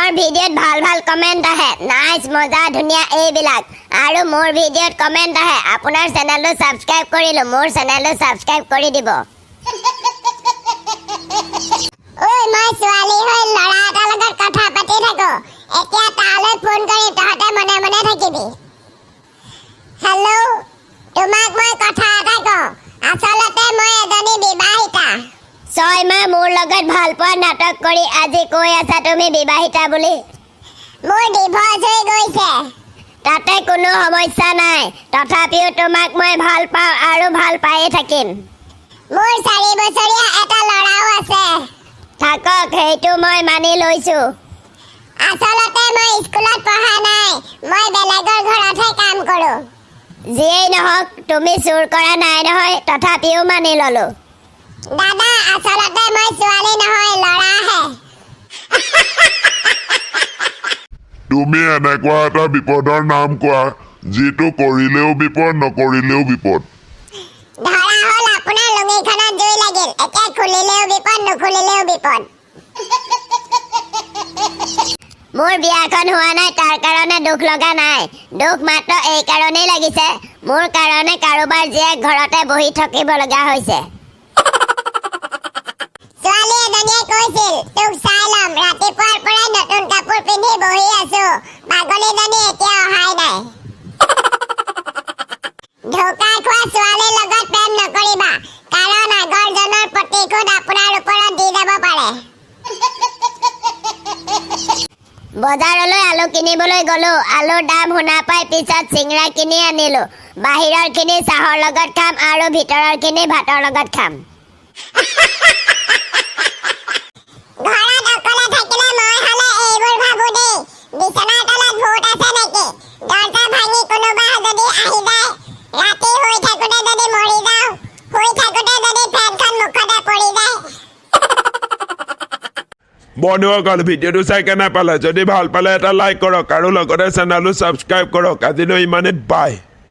আনৰ ভিডিঅ'ত ভাল ভাল কমেন্ট আহে নাইস মজা ধুনিয়া এইবিলাক আৰু মোৰ ভিডিঅ'ত কমেন্ট আহে আপোনাৰ চেনেলটো সাবস্ক্ৰাইব কৰিলো মোৰ চেনেলটো সাবস্ক্ৰাইব কৰি দিব ওই মই ছোৱালী হৈ লৰা এটাৰ লগত কথা পাতি থাকো এতিয়া তালৈ ফোন কৰি তহঁতে মনে মনে থাকিবি হেল্ল' তোমাক মই কথা এটা কওঁ আচলতে মই এজনী বিবাহিতা 6 মাহ মোৰ লগত ভাল পোৱা নাটক কৰি আজি কৈ আছা তুমি বিবাহিতা বুলি মোৰ ডিভোৰ্স হৈ গৈছে তাতে কোনো সমস্যা নাই তথাপিও তোমাক মই ভাল পাওঁ আৰু ভাল পায়ে থাকিম মোৰ 4 বছৰীয়া এটা লৰাও আছে থাকক সেইটো মই মানি লৈছো আচলতে মই স্কুলত পঢ়া নাই মই বেলেগৰ ঘৰতহে কাম কৰো যিয়েই নহওক তুমি চুৰ কৰা নাই নহয় তথাপিও মানি ললো দাদা আচলতে মই ছোৱালী নহয় লৰাহে তুমি এনেকুৱা এটা বিপদৰ নাম কোৱা যিটো কৰিলেও বিপদ নকৰিলেও বিপদ ধৰা হল আপোনাৰ লঙিখনত জুই লাগিল এতিয়া খুলিলেও বিপদ নখুলিলেও বিপদ মোৰ বিয়াখন হোৱা নাই তাৰ কাৰণে দুখ লগা নাই দুখ মাত্ৰ এই কাৰণেই লাগিছে মোৰ কাৰণে কাৰোবাৰ জীয়েক ঘৰতে বহি থাকিব লগা হৈছে ছোৱালী এজনীয়ে কৈছিল তোক চাই ল'ম ৰাতিপুৱাৰ পৰাই নতুন কাপোৰ পিন্ধি বহি আছো পাগলীজনী এতিয়া অহাই নাই ধোকা খোৱা ছোৱালীৰ লগত প্ৰেম নকৰিবা কাৰণ আগৰজনৰ প্ৰতিশোধ আপোনাৰ ওপৰত দি যাব পাৰে বজাৰলৈ আলু কিনিবলৈ গলো আলুৰ দাম শুনা পাই পিছত চিংৰা কিনি আনিলো বাহিৰৰ খিনি চাহৰ লগত খাম আৰু ভিতৰৰ খিনি ভাতৰ লগত খাম ঘৰত অকলে থাকিলে মই হলে এইবোৰ ভাবো দেই বিছনাৰ তলত ভূত আছে নেকি দৰ্জা ভাঙি কোনোবা যদি আহি যায় ৰাতি শুই থাকোতে যদি মৰি যাওঁ শুই থাকোতে যদি ফেনখন মুখতে পৰি যায় বন্ধুসকল ভিডিঅ'টো চাই কেনে পালে যদি ভাল পালে এটা লাইক কৰক আৰু লগতে চেনেলটো সাবস্ক্ৰাইব কৰক আজিলৈ ইমানেই বাই